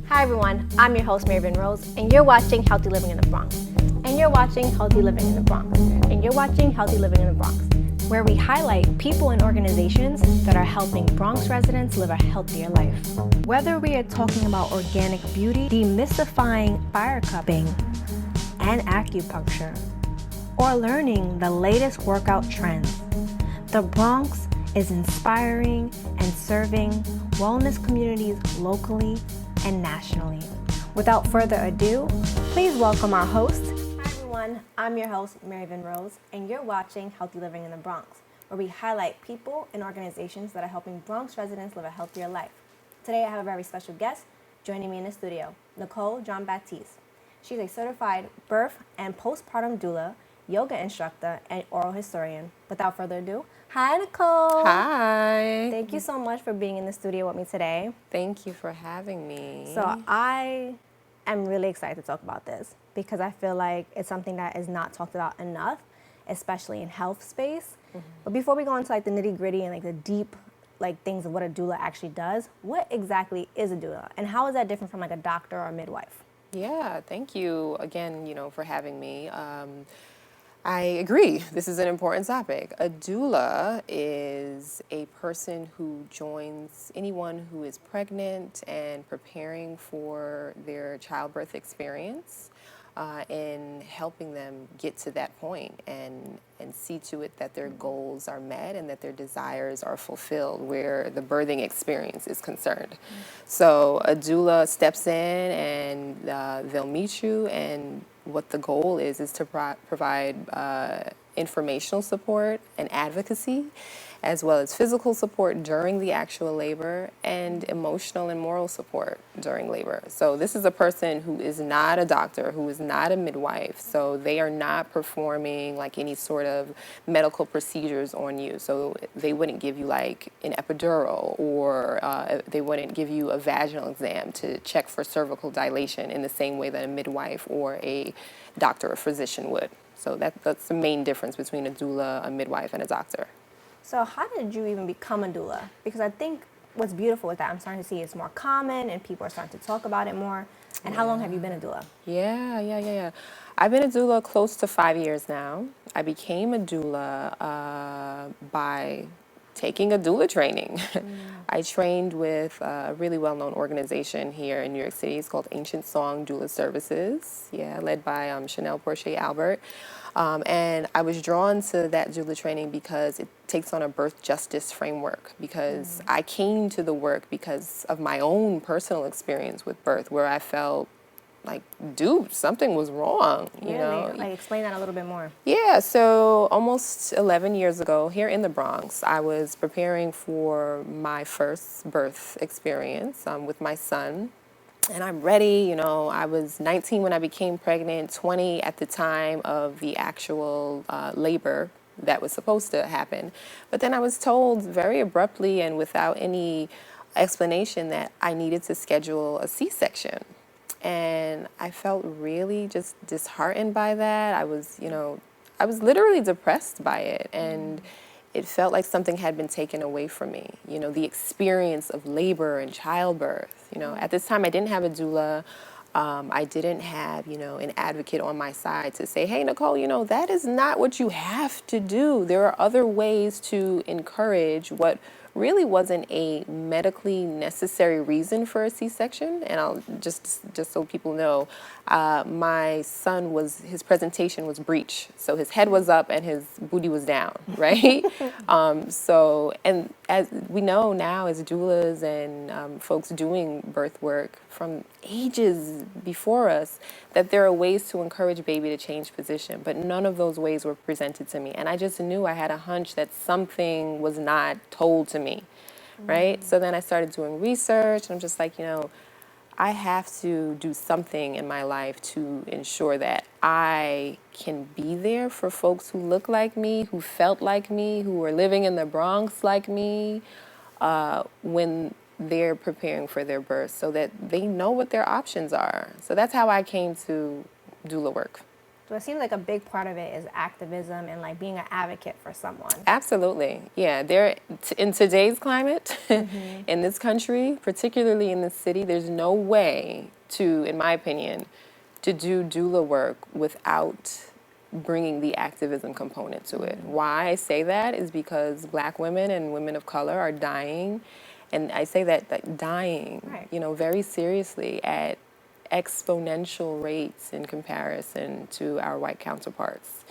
Hi everyone, I'm your host Mary Vin Rose, and you're watching Healthy Living in the Bronx. And you're watching Healthy Living in the Bronx. And you're watching Healthy Living in the Bronx, where we highlight people and organizations that are helping Bronx residents live a healthier life. Whether we are talking about organic beauty, demystifying fire cupping and acupuncture, or learning the latest workout trends, the Bronx is inspiring and serving wellness communities locally and nationally. Without further ado, please welcome our host. Hi everyone, I'm your host Mary Vin Rose, and you're watching Healthy Living in the Bronx, where we highlight people and organizations that are helping Bronx residents live a healthier life. Today I have a very special guest joining me in the studio, Nicole JeanBaptiste. She's a certified birth and postpartum doula, yoga instructor, and oral historian. Without further ado, hi Nicole. Hi. Thank you so much for being in the studio with me today. Thank you for having me. So I am really excited to talk about this because I feel like it's something that is not talked about enough, especially in health space. Mm-hmm. But before we go into like the nitty gritty and like the deep like things of what a doula actually does, what exactly is a doula and how is that different from like a doctor or a midwife? Yeah, thank you again, for having me. I agree. This is an important topic. A doula is a person who joins anyone who is pregnant and preparing for their childbirth experience in helping them get to that point and see to it that their goals are met and that their desires are fulfilled where the birthing experience is concerned. So a doula steps in and they'll meet you, and what the goal is to provide informational support and advocacy, as well as physical support during the actual labor and emotional and moral support during labor. So this is a person who is not a doctor, who is not a midwife, so they are not performing like any sort of medical procedures on you. So they wouldn't give you like an epidural, or they wouldn't give you a vaginal exam to check for cervical dilation in the same way that a midwife or a doctor or physician would. So that's the main difference between a doula, a midwife, and a doctor. So how did you even become a doula? Because I think what's beautiful is that I'm starting to see it's more common and people are starting to talk about it more. And how long have you been a doula? Yeah. I've been a doula close to 5 years now. I became a doula by taking a doula training. I trained with a really well-known organization here in New York City. It's called Ancient Song Doula Services, led by Chanel Porcher Albert. And I was drawn to that doula training because it takes on a birth justice framework, because I came to the work because of my own personal experience with birth, where I felt like, dude, something was wrong, you know? Like, explain that a little bit more. Yeah, so almost 11 years ago, here in the Bronx, I was preparing for my first birth experience with my son. And I'm ready, I was 19 when I became pregnant, 20 at the time of the actual labor that was supposed to happen. But then I was told very abruptly and without any explanation that I needed to schedule a C-section. And I felt really just disheartened by that. I was literally depressed by it. And it felt like something had been taken away from me, the experience of labor and childbirth. At this time, I didn't have a doula. I didn't have, an advocate on my side to say, hey, Nicole, that is not what you have to do. There are other ways to encourage what really wasn't a medically necessary reason for a C-section. And I'll just so people know, my son his presentation was breech. So his head was up and his booty was down, right? And as we know now as doulas and folks doing birth work from ages before us, that there are ways to encourage baby to change position, but none of those ways were presented to me. And I just knew, I had a hunch that something was not told to me, right? So then I started doing research, and I'm just like, I have to do something in my life to ensure that I can be there for folks who look like me, who felt like me, who were living in the Bronx like me, when they're preparing for their birth, so that they know what their options are. So that's how I came to doula work. So it seems like a big part of it is activism and like being an advocate for someone. Absolutely. Yeah. In today's climate, in this country, particularly in this city, there's no way to, in my opinion, to do doula work without bringing the activism component to it. Why I say that is because Black women and women of color are dying, and I say that dying, Right. very seriously at exponential rates in comparison to our white counterparts.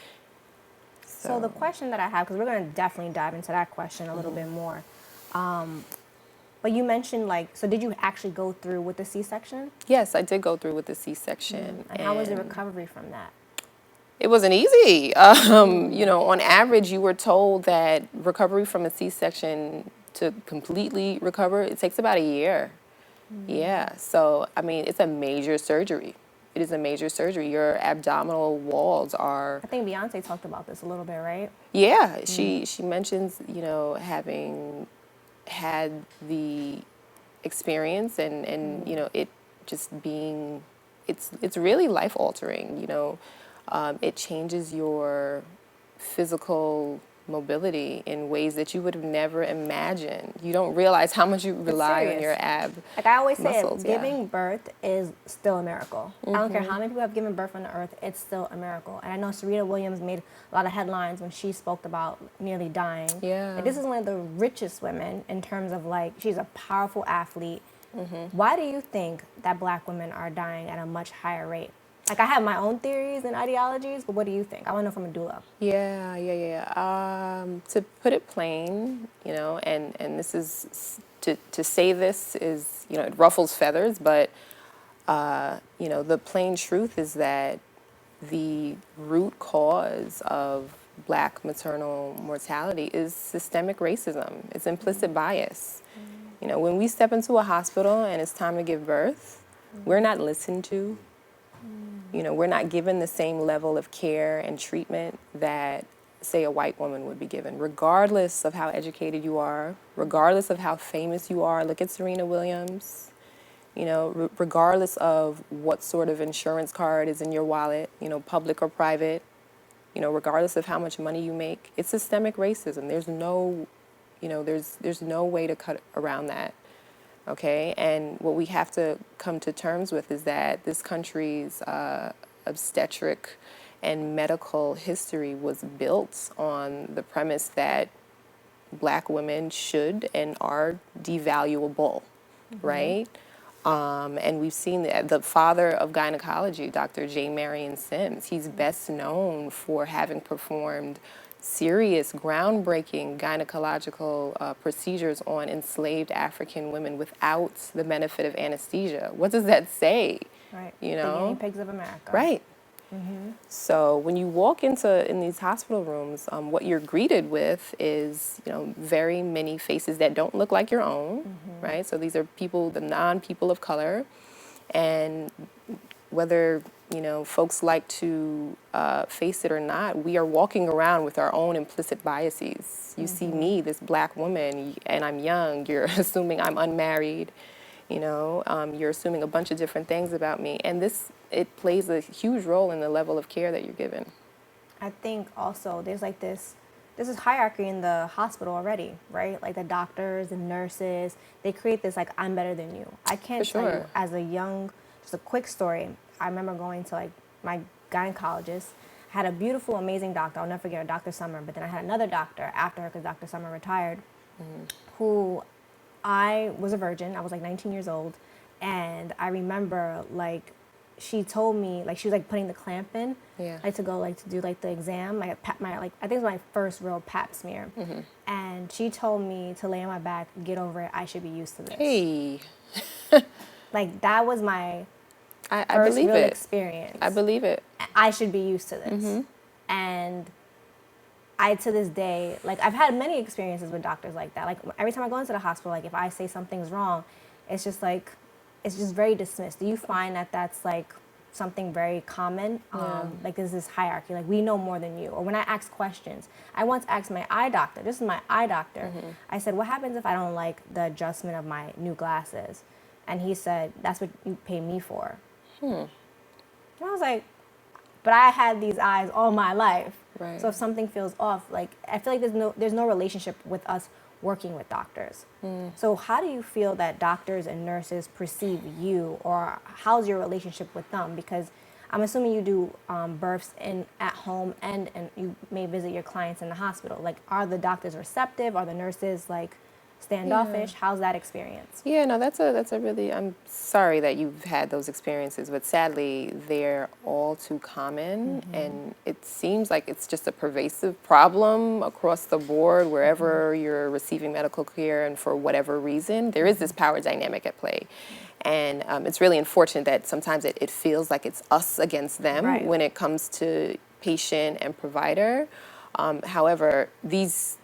So the question that I have, because we're going to definitely dive into that question a little bit more, but you mentioned so did you actually go through with the C-section? Yes, I did go through with the C-section. And how was the recovery from that? It wasn't easy. On average, you were told that recovery from a C-section to completely recover, it takes about a year. Yeah, so, it's a major surgery. It is a major surgery. Your abdominal walls are... I think Beyonce talked about this a little bit, right? Yeah, she mentions, having had the experience and it just being... It's really life-altering, It changes your physical mobility in ways that you would have never imagined. You don't realize how much you rely on your ab Like I always say, muscles, giving birth is still a miracle. I don't care how many people have given birth on the earth, it's still a miracle. And I know Serena Williams made a lot of headlines when she spoke about nearly dying. Yeah. Like, this is one of the richest women in terms of she's a powerful athlete. Why do you think that Black women are dying at a much higher rate? Like I have my own theories and ideologies, but what do you think? I want to know from a doula. Yeah. To put it plain, and this is to say this is it ruffles feathers, but the plain truth is that the root cause of Black maternal mortality is systemic racism. It's implicit bias. When we step into a hospital and it's time to give birth, we're not listened to. We're not given the same level of care and treatment that, say, a white woman would be given, regardless of how educated you are, regardless of how famous you are. Look at Serena Williams. Regardless of what sort of insurance card is in your wallet, public or private, regardless of how much money you make, it's systemic racism. There's no, there's no way to cut around that. Okay, and what we have to come to terms with is that this country's obstetric and medical history was built on the premise that Black women should and are devaluable, right? And we've seen the father of gynecology, Dr. J. Marion Sims, he's best known for having performed serious, groundbreaking gynecological procedures on enslaved African women without the benefit of anesthesia. What does that say? Right. The guinea pigs of America. Right. So when you walk in these hospital rooms, what you're greeted with is, very many faces that don't look like your own, right? So these are the non-people of color, and whether folks like to face it or not, we are walking around with our own implicit biases. You see me, this Black woman, and I'm young. You're assuming I'm unmarried. You're assuming a bunch of different things about me, and it plays a huge role in the level of care that you're given. I think also there's this hierarchy in the hospital already, right? Like the doctors and nurses, they create this I'm better than you. I can't tell you as just a quick story. I remember going to my gynecologist. I had a beautiful, amazing doctor. I'll never forget her, Dr. Summer. But then I had another doctor after her because Dr. Summer retired, who I was a virgin. I was 19 years old. And I remember she told me, she was putting the clamp in, to go to do the exam. I think it was my first real pap smear. And she told me to lay on my back, get over it. I should be used to this. Hey. That was my I first believe real it. experience. I believe it. I should be used to this. And I, to this day, I've had many experiences with doctors like that. Every time I go into the hospital, if I say something's wrong, it's just it's just very dismissed. Do you find that that's something very common? There's this hierarchy, we know more than you. Or when I ask questions, I once asked my eye doctor, this is my eye doctor, I said, what happens if I don't like the adjustment of my new glasses? And he said, that's what you pay me for. And I was like, but I had these eyes all my life. Right. So if something feels off, like I feel like there's no relationship with us working with doctors. So how do you feel that doctors and nurses perceive you, or how's your relationship with them? Because I'm assuming you do births at home, and you may visit your clients in the hospital. Like, are the doctors receptive? Are the nurses like standoffish? How's that experience? Yeah, no, that's a really, I'm sorry that you've had those experiences, but sadly they're all too common, and it seems like it's just a pervasive problem across the board wherever you're receiving medical care, and for whatever reason, there is this power dynamic at play. And it's really unfortunate that sometimes it feels like it's us against them when it comes to patient and provider. However, these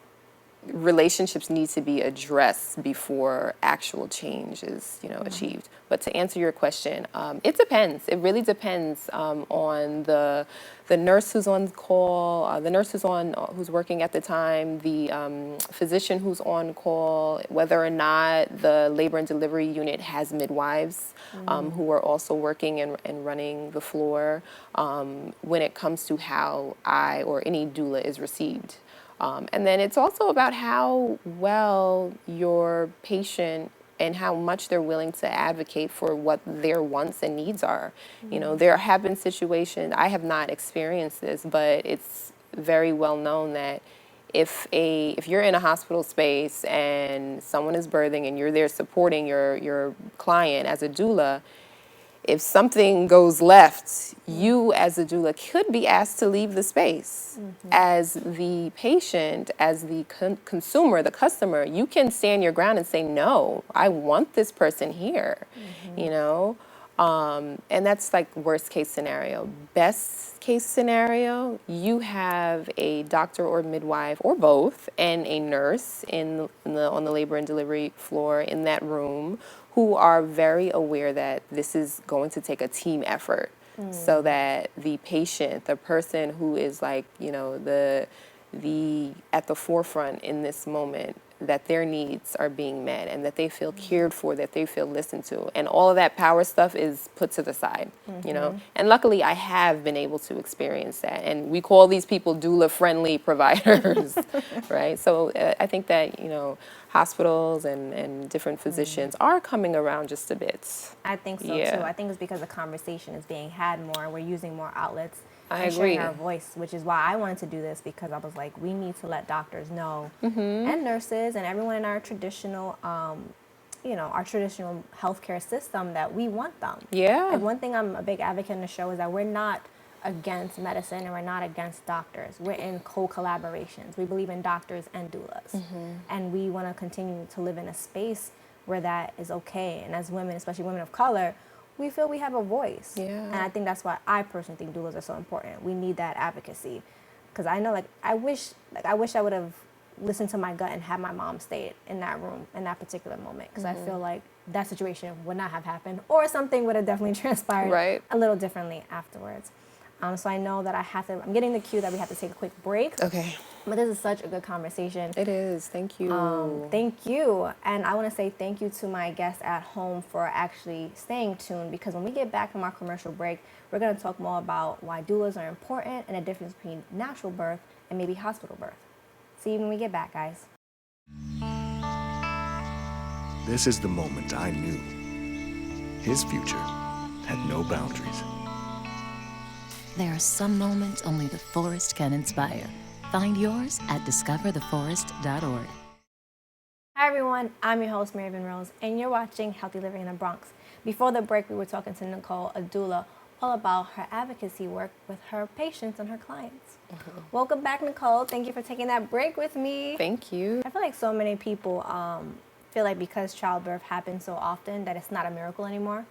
relationships need to be addressed before actual change is, achieved. But to answer your question, it depends. It really depends on the nurse who's on call, the nurse who's working at the time, the physician who's on call, whether or not the labor and delivery unit has midwives who are also working and running the floor, when it comes to how I or any doula is received. And then it's also about how well your patient and how much they're willing to advocate for what their wants and needs are. There have been situations, I have not experienced this, but it's very well known that if you're in a hospital space and someone is birthing and you're there supporting your client as a doula, if something goes left, you as a doula could be asked to leave the space. As the patient, as the consumer, the customer, you can stand your ground and say, no, I want this person here, and that's like worst case scenario. Best case scenario, you have a doctor or midwife or both and a nurse on the labor and delivery floor in that room who are very aware that this is going to take a team effort, so that the patient, the person who is like, the at the forefront in this moment, that their needs are being met and that they feel cared for, that they feel listened to. And all of that power stuff is put to the side, And luckily I have been able to experience that. And we call these people doula-friendly providers, right? So I think that, hospitals and different physicians are coming around just a bit. I think so too. I think it's because the conversation is being had more. We're using more outlets. I agree. Sharing our voice, which is why I wanted to do this, because I was like, we need to let doctors know, and nurses and everyone in our traditional, our traditional healthcare system, that we want them. Yeah. Like, one thing I'm a big advocate in the show is that we're not against medicine and we're not against doctors. We're in co-collaborations. We believe in doctors and doulas, and we want to continue to live in a space where that is okay. And as women, especially women of color, we feel we have a voice. Yeah. And I think that's why I personally think doulas are so important. We need that advocacy. Because I know, I wish I would have listened to my gut and had my mom stay in that room in that particular moment. Because I feel like that situation would not have happened, or something would have definitely transpired a little differently afterwards. So I know that I'm getting the cue that we have to take a quick break. Okay. But this is such a good conversation. It is. Thank you. Thank you. And I want to say thank you to my guests at home for actually staying tuned, because when we get back from our commercial break, we're going to talk more about why doulas are important and the difference between natural birth and maybe hospital birth. See you when we get back, guys. This is the moment I knew. His future had no boundaries. There are some moments only the forest can inspire. Find yours at discovertheforest.org. Hi everyone, I'm your host Mary Vin Rose, and you're watching Healthy Living in the Bronx. Before the break, we were talking to Nicole, a doula, all about her advocacy work with her patients and her clients. Welcome back, Nicole. Thank you for taking that break with me. Thank you. I feel like so many people feel like because childbirth happens so often that it's not a miracle anymore.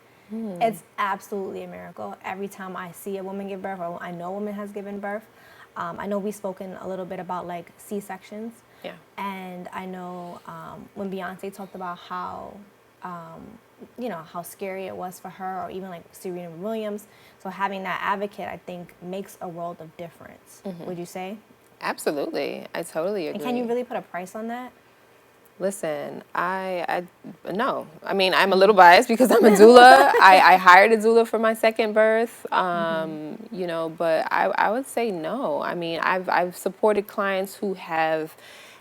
It's absolutely a miracle. Every time I see a woman give birth, or I know a woman has given birth, I know we've spoken a little bit about like C-sections. Yeah. And I know when Beyonce talked about how, how scary it was for her, or even like Serena Williams. So having that advocate, I think, makes a world of difference. Would you say? Absolutely. I totally agree. And can you really put a price on that? Listen, no. I mean, I'm a little biased because I'm a doula. I hired a doula for my second birth, you know, but I would say no. I mean, I've supported clients who have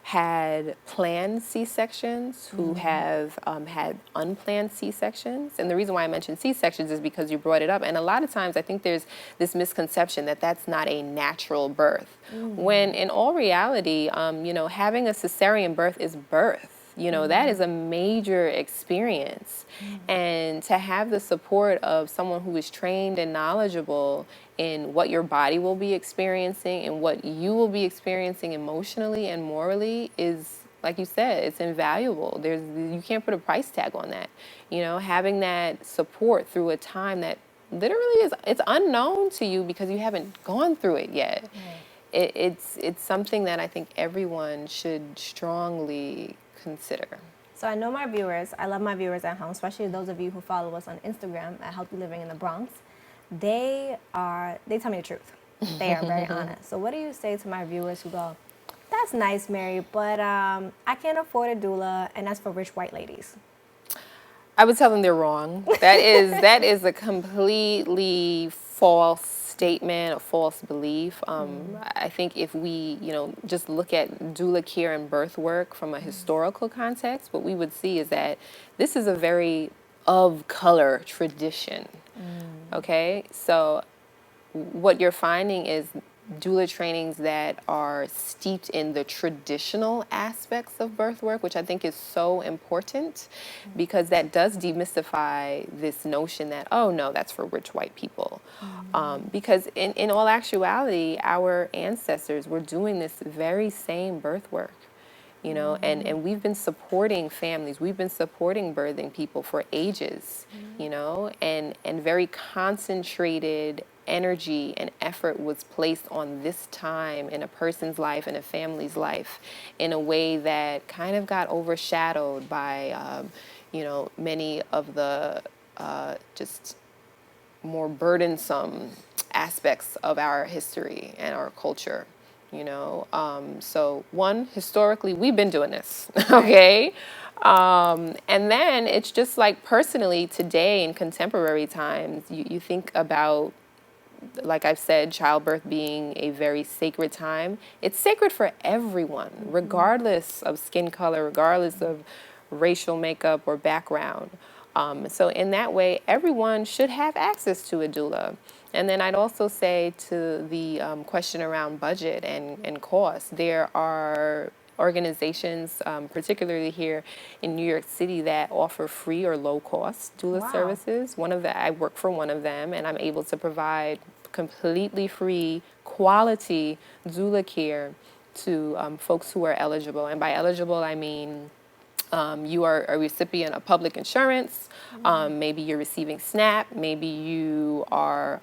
had planned C-sections, who have had unplanned C-sections. And the reason why I mentioned C-sections is because you brought it up. And a lot of times I think there's this misconception that that's not a natural birth. When in all reality, you know, having a cesarean birth is birth. You know, that is a major experience. And to have the support of someone who is trained and knowledgeable in what your body will be experiencing and what you will be experiencing emotionally and morally is, like you said, it's invaluable. You can't put a price tag on that. You know, having that support through a time that literally it's unknown to you because you haven't gone through it yet. It's something that I think everyone should strongly consider. So I know my viewers, I love my viewers at home, especially those of you who follow us on Instagram at Healthy Living in the Bronx. They tell me the truth. They are very honest. So what do you say to my viewers who go, that's nice, Mary, but I can't afford a doula, and that's for rich white ladies? I would tell them they're wrong. That is a completely false statement, a false belief. I think if we, you know, just look at doula care and birth work from a historical context, what we would see is that this is a very of color tradition. Okay, so what you're finding is doula trainings that are steeped in the traditional aspects of birth work, which I think is so important because that does demystify this notion that, oh no, that's for rich white people. Because in all actuality, our ancestors were doing this very same birth work. You know, and we've been supporting families, we've been supporting birthing people for ages, you know, and very concentrated energy and effort was placed on this time in a person's life, in a family's life, in a way that kind of got overshadowed by, you know, many of the just more burdensome aspects of our history and our culture. You know, so one, historically, we've been doing this, okay? And then it's just like personally today in contemporary times, you think about, like I've said, childbirth being a very sacred time. It's sacred for everyone, regardless of skin color, regardless of racial makeup or background. So in that way, everyone should have access to a doula. And then I'd also say to the question around budget and cost, there are organizations, particularly here in New York City, that offer free or low-cost doula services. I work for one of them, and I'm able to provide completely free, quality doula care to folks who are eligible. And by eligible, I mean you are a recipient of public insurance, maybe you're receiving SNAP, maybe you are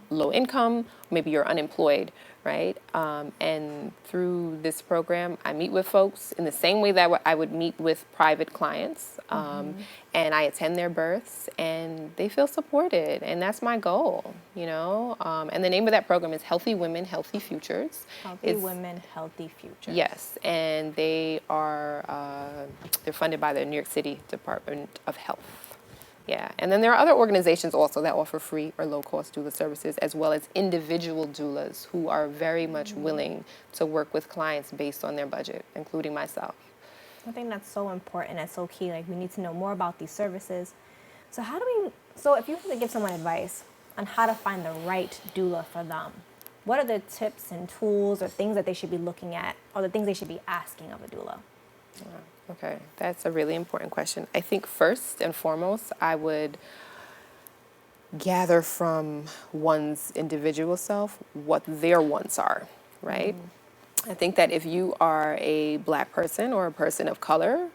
low income, maybe you're unemployed, right? And through this program, I meet with folks in the same way that I would meet with private clients, and I attend their births, and they feel supported, and that's my goal, you know? And the name of that program is Healthy Women, Healthy Futures. Healthy Women, Healthy Futures. Yes, and they are they're funded by the New York City Department of Health. Yeah, and then there are other organizations also that offer free or low-cost doula services, as well as individual doulas who are very much willing to work with clients based on their budget, including myself. I think that's so important. That's so key. Like, we need to know more about these services. So if you were to give someone advice on how to find the right doula for them, what are the tips and tools or things that they should be looking at, or the things they should be asking of a doula? Okay, that's a really important question. I think first and foremost, I would gather from one's individual self what their wants are, right? I think that if you are a Black person or a person of color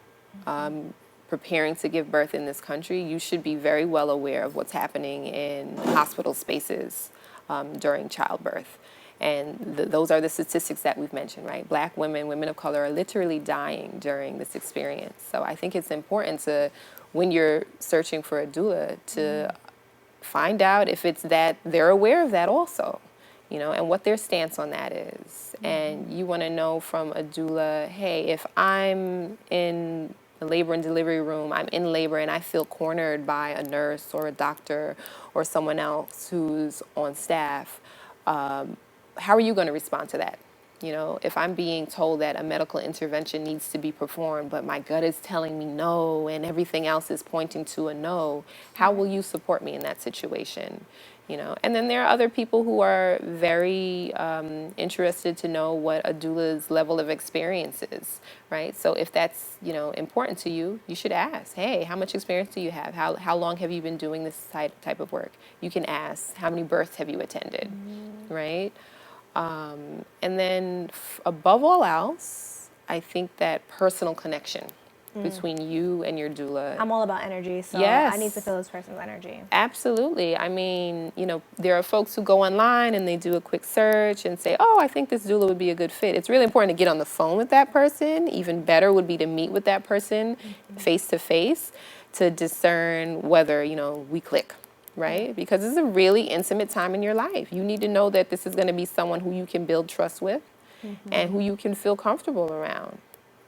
preparing to give birth in this country, you should be very well aware of what's happening in hospital spaces during childbirth. And those are the statistics that we've mentioned, right? Black women, women of color are literally dying during this experience. So I think it's important to, when you're searching for a doula, to find out if it's that they're aware of that also. and what their stance on that is. And you want to know from a doula, hey, if I'm in the labor and delivery room, I'm in labor and I feel cornered by a nurse or a doctor or someone else who's on staff, how are you going to respond to that? If I'm being told that a medical intervention needs to be performed, but my gut is telling me no and everything else is pointing to a no, how will you support me in that situation? And then there are other people who are very interested to know what a doula's level of experience is, right? So if that's, important to you, you should ask, hey, how much experience do you have? How long have you been doing this type of work? You can ask, how many births have you attended, right? And then above all else, I think that personal connection between you and your doula. I'm all about energy, so Yes. I need to feel this person's energy. Absolutely. I mean, there are folks who go online and they do a quick search and say, oh, I think this doula would be a good fit. It's really important to get on the phone with that person. Even better would be to meet with that person face to face to discern whether, we click. Right? Because it's a really intimate time in your life. You need to know that this is going to be someone who you can build trust with and who you can feel comfortable around.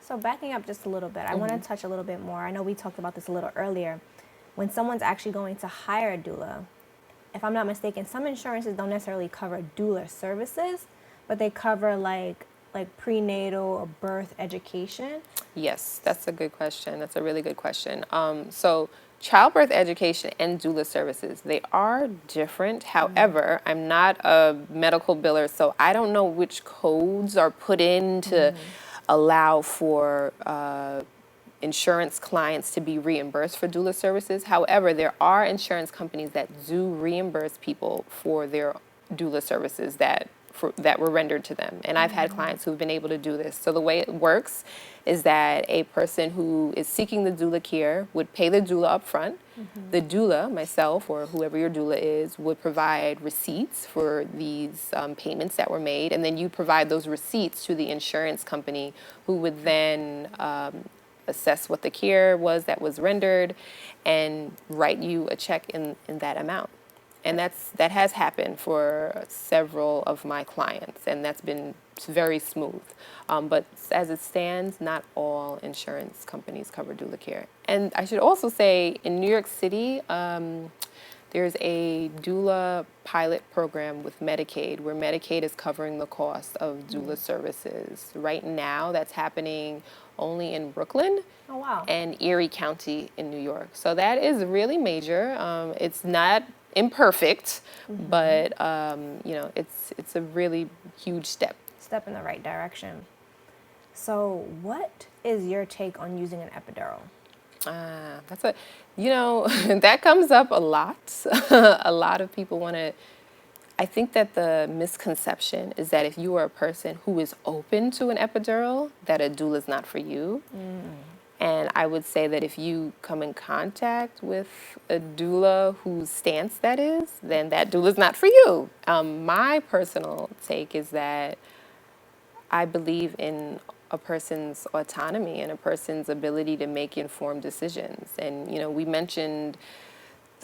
So backing up just a little bit, I want to touch a little bit more. I know we talked about this a little earlier. When someone's actually going to hire a doula, if I'm not mistaken, some insurances don't necessarily cover doula services, but they cover like prenatal or birth education. Yes, that's a good question. That's a really good question. So childbirth education and doula services, they are different. However, I'm not a medical biller, so I don't know which codes are put in to allow for insurance clients to be reimbursed for doula services. However, there are insurance companies that do reimburse people for their doula services that were rendered to them. And I've had clients who've been able to do this. So the way it works is that a person who is seeking the doula care would pay the doula up front. The doula, myself or whoever your doula is, would provide receipts for these payments that were made. And then you provide those receipts to the insurance company, who would then assess what the care was that was rendered and write you a check in that amount. And that has happened for several of my clients, and that's been very smooth. But as it stands, not all insurance companies cover doula care. And I should also say, in New York City, there's a doula pilot program with Medicaid, where Medicaid is covering the cost of doula services. Right now, that's happening only in Brooklyn. Oh, wow. And Erie County in New York. So that is really major. It's not imperfect, but it's a really huge step. Step in the right direction. So what is your take on using an epidural? That's that comes up a lot. A lot of people want to. I think that the misconception is that if you are a person who is open to an epidural, that a doula is not for you. And I would say that if you come in contact with a doula whose stance that is, then that doula is not for you. My personal take is that I believe in a person's autonomy and a person's ability to make informed decisions. And, we mentioned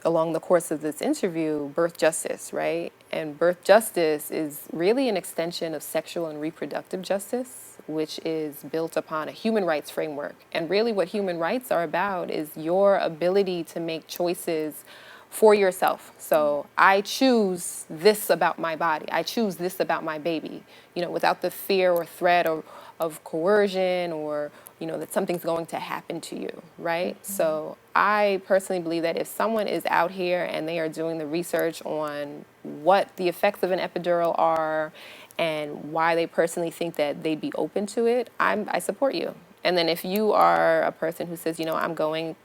along the course of this interview, birth justice, right? And birth justice is really an extension of sexual and reproductive justice, which is built upon a human rights framework. And really what human rights are about is your ability to make choices for yourself. So I choose this about my body. I choose this about my baby, without the fear or threat of coercion or, that something's going to happen to you, right? So I personally believe that if someone is out here and they are doing the research on what the effects of an epidural are and why they personally think that they'd be open to it, I support you. And then if you are a person who says, I'm going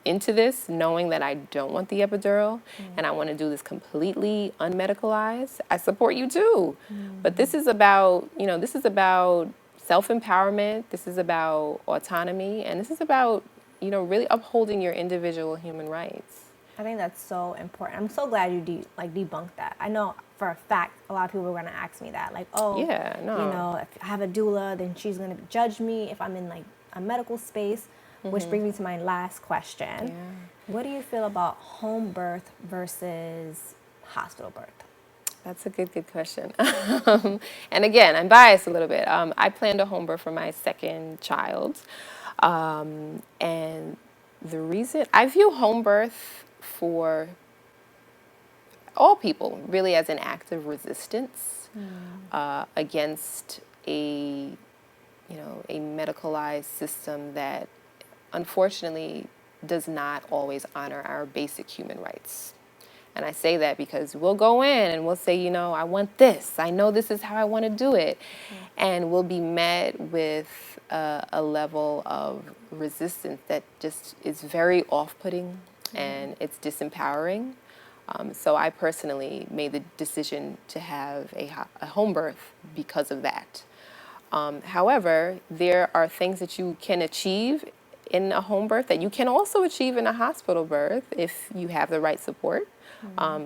into this knowing that I don't want the epidural and I want to do this completely unmedicalized, I support you too. But this is about, self-empowerment, this is about autonomy, and this is about, really upholding your individual human rights. I think that's so important. I'm so glad you debunked that. I know for a fact a lot of people are going to ask me that, if I have a doula, then she's going to judge me if I'm in a medical space, which brings me to my last question. Yeah. What do you feel about home birth versus hospital birth? That's a good question. And again, I'm biased a little bit. I planned a home birth for my second child. And the reason I view home birth for all people really as an act of resistance against a medicalized system that unfortunately does not always honor our basic human rights. And I say that because we'll go in and we'll say, I want this. I know this is how I want to do it. And we'll be met with a level of resistance that just is very off-putting and it's disempowering. So I personally made the decision to have a home birth because of that. However, there are things that you can achieve in a home birth that you can also achieve in a hospital birth if you have the right support.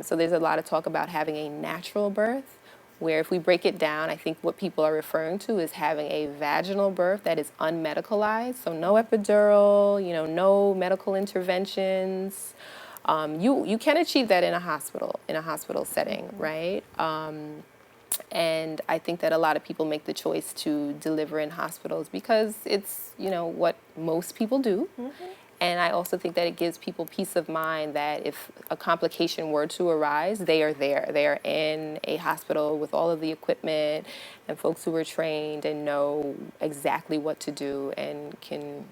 So there's a lot of talk about having a natural birth, where if we break it down, I think what people are referring to is having a vaginal birth that is unmedicalized, so no epidural, no medical interventions. You can achieve that in a hospital setting, right? And I think that a lot of people make the choice to deliver in hospitals because it's, what most people do. And I also think that it gives people peace of mind that if a complication were to arise, they are there. They are in a hospital with all of the equipment and folks who are trained and know exactly what to do and can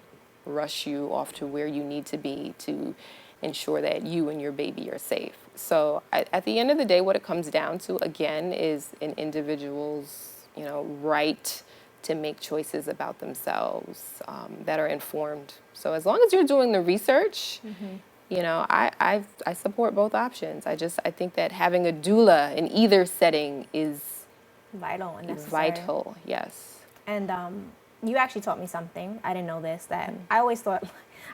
rush you off to where you need to be to ensure that you and your baby are safe. So at the end of the day, what it comes down to, again, is an individual's, right to make choices about themselves that are informed. So as long as you're doing the research, I support both options. I think that having a doula in either setting is Vital and necessary. vital, yes. And you actually taught me something. I didn't know this, that I always thought,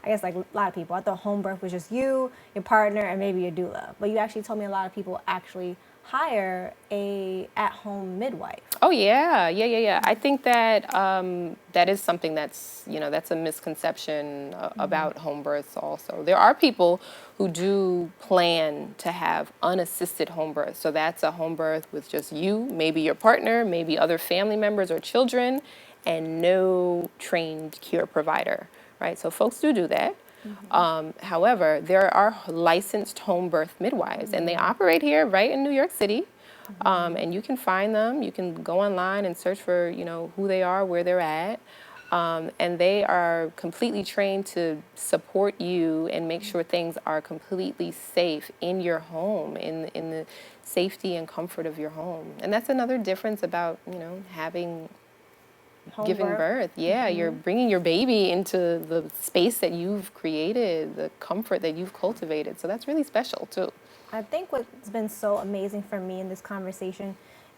I guess like a lot of people, I thought home birth was just you, your partner, and maybe your doula. But you actually told me a lot of people actually hire a at-home midwife. Oh yeah. I think that that is something that's that's a misconception about home births. Also, there are people who do plan to have unassisted home births. So that's a home birth with just you, maybe your partner, maybe other family members or children, and no trained care provider. Right. So folks do that. However, there are licensed home birth midwives, and they operate here right in New York City. And you can find them. You can go online and search for, who they are, where they're at. And they are completely trained to support you and make sure things are completely safe in your home, in the safety and comfort of your home. And that's another difference about, having giving birth. Yeah, you're bringing your baby into the space that you've created, the comfort that you've cultivated. So that's really special too. I think what's been so amazing for me in this conversation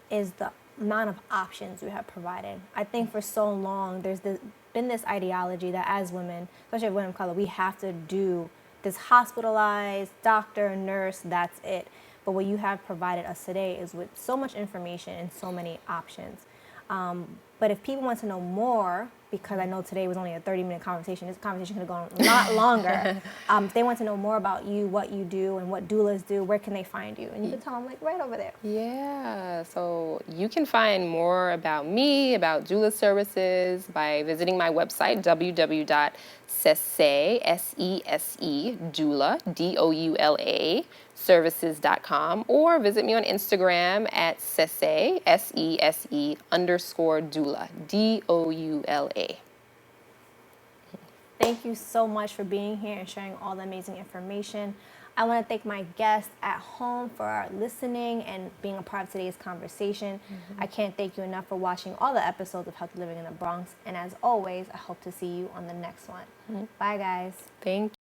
is the amount of options you have provided. I think for so long there's been this ideology that as women, especially women of color, we have to do this hospitalized doctor, nurse, that's it. But what you have provided us today is with so much information and so many options. But if people want to know more, because I know today was only a 30-minute conversation, this conversation could have gone a lot longer. If they want to know more about you, what you do, and what doulas do, where can they find you? And you can tell them, right over there. Yeah, so you can find more about me, about doula services, by visiting my website, www.sese, S-E-S-E, doula, D-O-U-L-A, services.com, or visit me on Instagram at Sese, S-E-S-E _doula, D-O-U-L-A. Thank you so much for being here and sharing all the amazing information. I want to thank my guests at home for listening and being a part of today's conversation. I can't thank you enough for watching all the episodes of Healthy Living in the Bronx. And as always, I hope to see you on the next one. Bye, guys. Thank you.